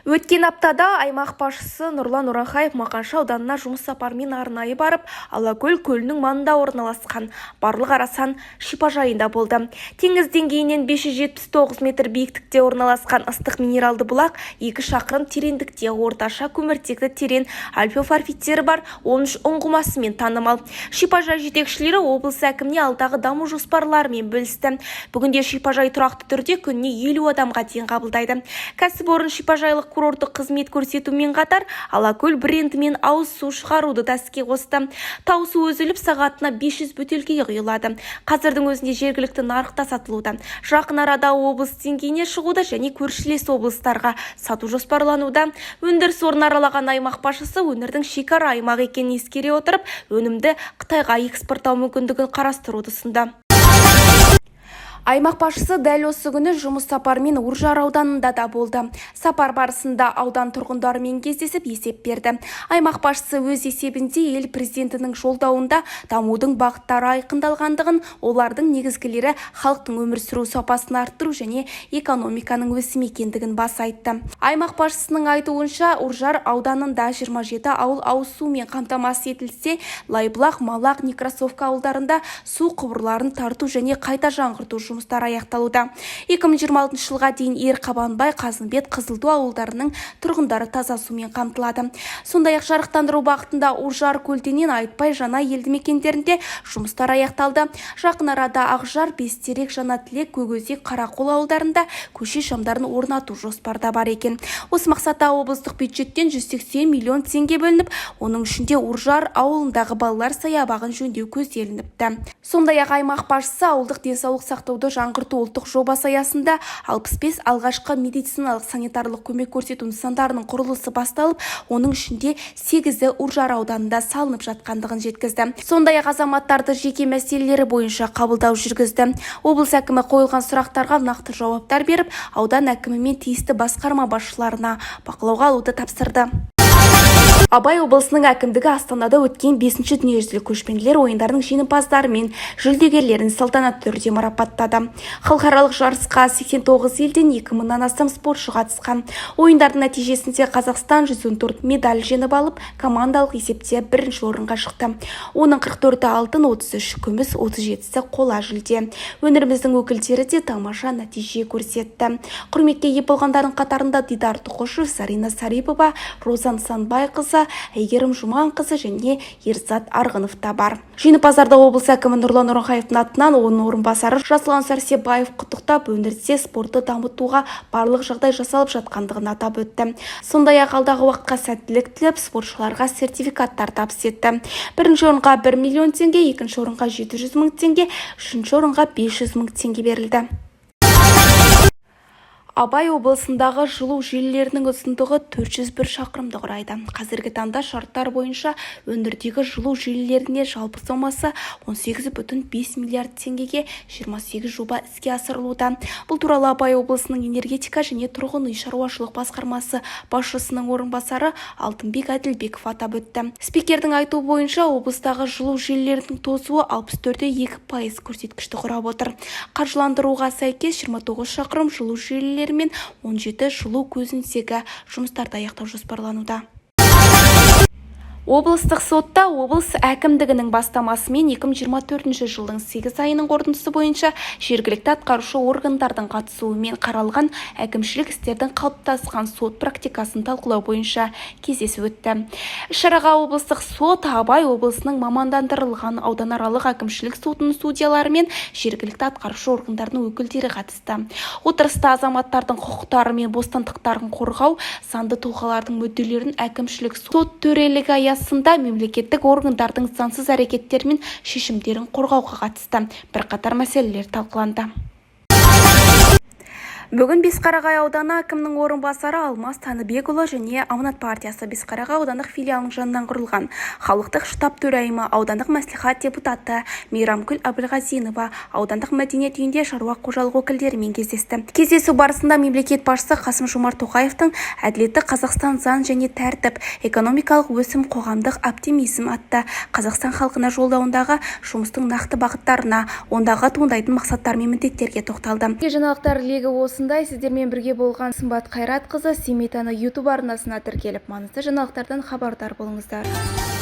Өткен аптада аймақ басшысы Нұрлан Оранхаев Мақаншы ауданына жұмыс сапарымен арнайы барып, Алакөл көлінің маңында орналасқан Барлық Арасан шипажайында болды. Теңіз деңгейінен 579 метр биіктікте орналасқан ыстық минералды бұлақ 2 шақырым тереңдікте орташа көміртекті терең альфиофорфиттері бар 13 ұңғымасымен танымал. Шипажай жетекшілері облыс әкіміне алдағы даму жоспарларымен бөлісті. Бүгінде шипажай тұрақты түрде күніне 50 адамға дейін қабылдайды. Кәсіпорын шипажайлық курорттық қызмет көрсетумен қатар Алакөл брендімен ауыз су шығаруды да іске қосты. Тау су үзіліп сағатына 500 бөтелкеге құйылады. Қазірдің өзінде жергілікті нарықта сатылуда. Жақын арада облыс деңгейіне шығуда және көршілес облыстарға сату жоспарлануда. Өндіріс орнын аралаған аймақ басшысы өңірдің шекара аймағы екенін ескере отырып, өнімді Қытайға экспорттау мүмкіндігін қарастыруды ұсынды. Аймақ басшысы дәл осы күні жұмыс сапарымен Уржар ауданында да болды. Сапар барысында аудан тұрғындарымен кездесіп есеп берді. Аймақ басшысы өз есебінде ел президентінің жолдауында дамудың бағыттары айқындалғандығын, олардың негізгілері халықтың өмір сүру сапасын арттыру және экономиканың өсімі екендігін баса айтты. Аймақ басшысының айтуынша, Уржар ауданында 27 ауыл ауыз сумен қамтамасыз етілсе, Лайбұлақ, Малақ, Некрасовка ауылдарында су құбырларын тарту және қайта жаңғырту жұмыстар аяқталуда. 2026 жылға дейін Ерқабанбай, Қазымбет, Қызылту ауылдарының тұрғындары таза сумен қамтылады. Сондай-ақ жарықтандыру бағытында Уржар, Көлденең, Айтбай, Жаңа елді мекендерінде жұмыстар аяқталды. Жақын арада Ақжар, Бестерек, Жаңатілек, Көкөзек, Қарақол ауылдарында көше шамдарын орнату жоспарда бар екен. Осы мақсатта облыстық бюджеттен 180 миллион теңге бөлініп, оның ішінде Уржар ауылындағы балалар саябағын жөндеу көзделініпті. Сондай-ақ аймақ басшысы ауылдық денсаулық сақтауды жаңғырту ұлттық жобасы аясында 65 алғашқы медициналық санитарлық көмек көрсету нысандарының құрылысы басталып, оның ішінде 8-і Уржар ауданында салынып жатқандығын жеткізді. Сондай-ақ азаматтарды жеке мәселелері бойынша қабылдау жүргізді. Облыс әкімі қойылған сұрақтарға нақты жауаптар беріп, аудан әкімі мен тиісті басқарма басшыларына бақылауға алуды тапсырды. Абай облысының әкімдігі Астанада өткен 5-ші дүниежүзілік көшпенділер ойындарының жеңімпаздары мен жүлдегерлерін салтанатты түрде марапаттады. Халықаралық жарысқа 89 елден 2000-нан астам спортшы қатысқан. Ойындардың нәтижесінде Қазақстан 114 медаль жеңіп алып, командалық есепте бірінші орынға шықты. Оның 44-і алтын, 33 күміс, 37-сі қола жүлде. Өңіріміздің өкілдері де тамаша нәтиже көрсетті. Құрметке ие болғандардың қатарында Дидар Тұқышев, Зарина Сарипова, Розан Санбайқызы, Әйгерім Жұманқызы және Ерзат Арғыновта бар. Жеңімпаздарды облыс әкімі Нұрлан Оранхаевтың атынан оның орынбасары Жасұлан Сәрсебаев құттықтап, өңірде спортты дамытуға барлық жағдай жасалып жатқандығын атап өтті. Сондай-ақ алдағы уақытқа сәттілік тілеп, спортшыларға сертификаттар табыс етті. Бірінші орынға 1 миллион теңге, екінші орынға 700 мың теңге, үшінші орынға 500 мың теңге берілді. Абай облысындағы жылу желілерінің ұзындығы 401 шақырымды құрайды. Қазіргі таңда шарттар бойынша өңірдегі жылу желілеріне жалпы сомасы 18,5 миллиард теңгеге 28 жоба іске асырылуда. Бұл туралы Абай облысының энергетика және тұрғын үй шаруашылық басқармасы басшысының орынбасары Алтынбек Әділбеков атап өтті. Спикердің айтуы бойынша, облыстағы жылу желілерінің тозуы 64,2% көрсеткішті құрап отыр. Қаржыландыруға сәйкес 29 шақырым жылу желілері мен 17 жылу көзіндегі жұмыстарды аяқтау жоспарлануда. Облыстық сотта облыс әкімдігінің бастамасымен 2024 жылдың 8 айының қорытындысы бойынша жергілікті атқарушы органдардың қатысуымен қаралған әкімшілік істердің қалыптасқан сот практикасын талқылау бойынша кездесу өтті. Шараға облыстық сот, Абай облысының мамандандырылған ауданаралық әкімшілік сотының судьялары мен жергілікті атқарушы органдардың өкілдері қатысты. Отырыста азаматтардың құқықтары мен бостандықтарын қорғау, заңды тұлғалардың мүдделерін әкімшілік сот төрелігі аясында мемлекеттік органдардың заңсыз әрекеттері мен шешімдерін қорғауға қатысты бірқатар мәселелер талқыланды. Бүгін Бесқарағай ауданы әкімінің орынбасары Алмас Таныбекұлы және Аманат партиясы Бесқарағай аудандық филиалының жанынан құрылған халықтық штаб төрайымы аудандық мәслихат депутаты Мейрамкүл Әбілғазинова аудандық мәдениет үйінде шаруа қожалық өкілдерімен кездесті. Кездесу барысында мемлекет басшысы Қасым-Жомарт Тоқаевтың әділетті Қазақстан заң және тәртіп, экономикалық өсім, қоғамдық оптимизм атты Қазақстан халқына жолдауындағы жұмыстың нақты бағыттарына, ондағы туындайтын мақсаттар мен міндеттерге тоқталды. Жаңалықтар легі осы осындай. Сіздермен бірге болған Сымбат Қайратқызы. Семей Таңы YouTube арнасына тіркеліп, маңызды жаңалықтардан хабардар болыңыздар.